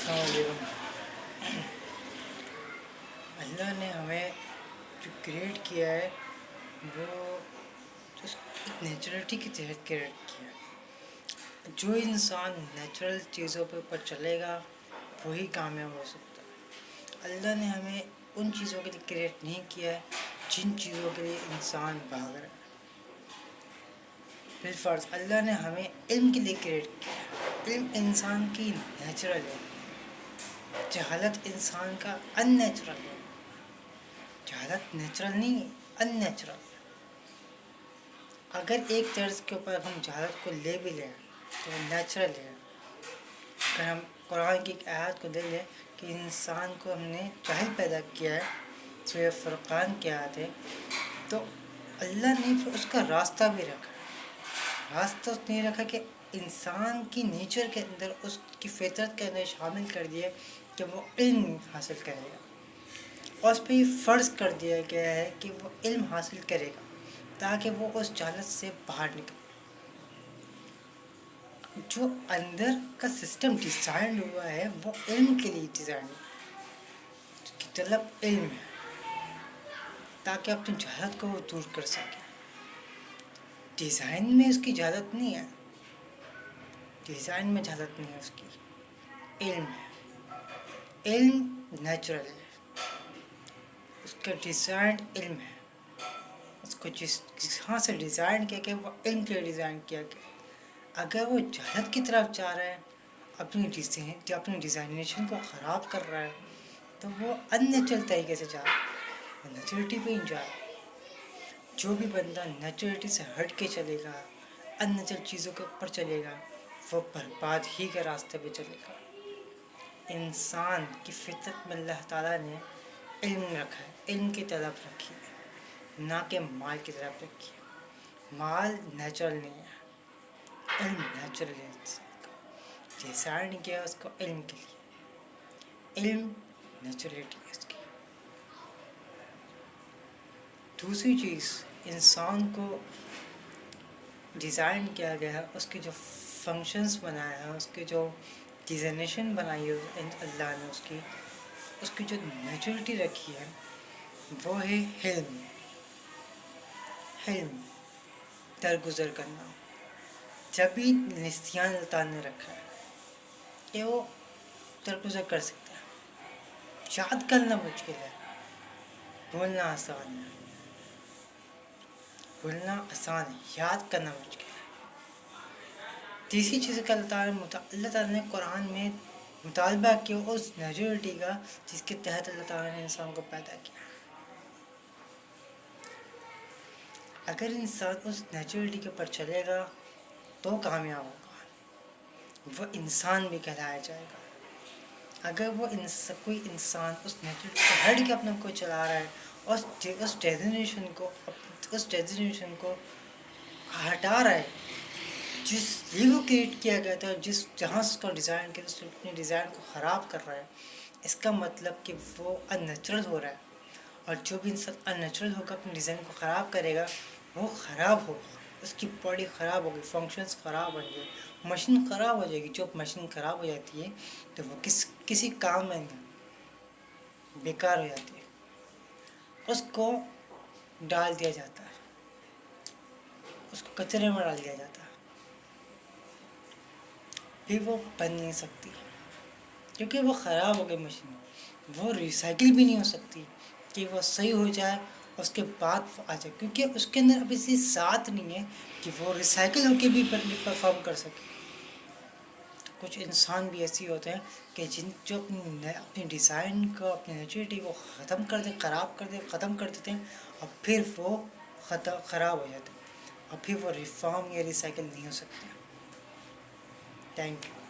السلام علیکم۔ اللہ نے ہمیں جو کریٹ کیا ہے وہ اس نیچرلٹی کے تحت کریٹ کیا ہے۔ جو انسان نیچرل چیزوں پہ اوپر چلے گا وہی کامیاب ہو سکتا ہے۔ اللہ نے ہمیں ان چیزوں کے لیے کریٹ نہیں کیا ہے جن چیزوں کے لیے انسان بھاگ رہا ہے۔ بالفرض اللہ نے ہمیں علم کے لیے کریٹ کیا ہے۔ علم انسان کی نیچرل ہے، جہالت انسان کا ان نیچرل ہے۔ جہالت نیچرل نہیں ہے، ان نیچرل ہے۔ اگر ایک طرز کے اوپر ہم جہالت کو لے بھی لیں تو وہ نیچرل ہے۔ اگر ہم قرآن کی ایک آیت کو لے لیں کہ انسان کو ہم نے جاہل پیدا کیا ہے، سورہ فرقان کی آیت ہے، تو اللہ نے پھر اس کا راستہ بھی رکھا۔ راستہ اس نے رکھا کہ انسان کی نیچر کے اندر، اس کی فطرت کے اندر شامل کر دیا کہ وہ علم حاصل کرے گا، اور اس پہ یہ فرض کر دیا گیا ہے کہ وہ علم حاصل کرے گا تاکہ وہ اس جہالت سے باہر نکلے۔ جو اندر کا سسٹم ڈیزائن ہوا ہے وہ علم کے لیے ڈیزائن ہے، اس کی طلب علم ہے تاکہ اپنی جہالت کو وہ دور کر سکے۔ ڈیزائن میں اس کی جہالت نہیں ہے، ڈیزائن میں جہالت نہیں ہے اس کی، علم ہے۔ علم نیچرل ہے، اس کا ڈیزائن علم ہے۔ اس کو جہاں سے ڈیزائن کیا کہ وہ علم کے ڈیزائن کیا گیا۔ اگر وہ جہالت کی طرف جا رہا ہے، اپنی ڈیزائنیشن کو خراب کر رہا ہے، تو وہ ان نیچرل طریقے سے جا رہا ہے، وہ نیچرلٹی پہ ہی جا رہا ہے۔ جو بھی بندہ نیچرلٹی سے ہٹ کے چلے گا، ان نیچرل چیزوں کے اوپر چلے گا، وہ برباد ہی کے راستے پہ چلے گا۔ انسان کی فطرت میں اللہ تعالیٰ نے علم رکھا ہے، علم کی طلب رکھی ہے، نہ کہ مال کی طرف رکھی ہے۔ مال نیچرل نہیں ہے، علم نیچرل ہے۔ ڈیزائن کیا اس کو علم کے لیے، علم نیچرلٹی ہے اس کی۔ دوسری چیز، انسان کو ڈیزائن کیا گیا ہے، اس کے جو فنکشنز بنایا ہے، اس کے جو ڈیزائنیشن بنائی ہے اللہ نے، اس کی جو نیچرلٹی رکھی ہے وہ ہے حلم۔ حلم درگزر کرنا۔ جب بھی نسیان اللہ تعالیٰ نے رکھا ہے کہ وہ درگزر کر سکتا ہے۔ یاد کرنا مشکل ہے، بولنا آسان ہے۔ بولنا آسان ہے، یاد کرنا مشکل ہے۔ تیسری چیز کا اللہ تعالیٰ نے قرآن میں مطالبہ کیا اس نیچرلٹی کا جس کے تحت اللہ تعالیٰ نے انسان کو پیدا کیا۔ اگر انسان اس نیچرلٹی کے اوپر چلے گا تو کامیاب ہوگا، وہ انسان بھی کہلایا جائے گا۔ اگر وہ کوئی انسان اس نیچرلٹی سے ہٹ کے اپنے کو چلا رہا ہے، اس ڈیزائنیشن کو ہٹا رہا ہے جس لیے وہ کریٹ کیا گیا تھا، جہاں اس کو ڈیزائن کیا، اس اپنے ڈیزائن کو خراب کر رہا ہے، اس کا مطلب کہ وہ ان نیچرل ہو رہا ہے۔ اور جو بھی انسان ان نیچرل ہو کر اپنے ڈیزائن کو خراب کرے گا وہ خراب ہوگا، اس کی باڈی خراب ہوگی، فنکشنز خراب ہوں گے، مشین خراب ہو جائے گی۔ جب مشین خراب ہو جاتی ہے تو وہ کسی کام میں نہیں، بیکار ہو جاتی ہے، اس کو ڈال دیا جاتا ہے، اس کو کچرے میں ڈال دیا جاتا ہے، پھر وہ بن نہیں سکتی کیونکہ وہ خراب ہو گئی مشین۔ وہ ریسائکل بھی نہیں ہو سکتی کہ وہ صحیح ہو جائے اس کے بعد وہ آ جائے، کیونکہ اس کے اندر اب ایسی ذات نہیں ہے کہ وہ ریسائکل ہو کے بھی پرفارم کر سکے۔ کچھ انسان بھی ایسے ہوتے ہیں کہ جو اپنی ڈیزائن کو، اپنی نیچرلٹی کو ختم کر دیں، خراب کر دیں، ختم کر دیتے ہیں، اور پھر وہ خراب ہو جاتے ہیں، اور پھر وہ ریفارم یا ریسائکل نہیں ہو سکتے۔ Thank you.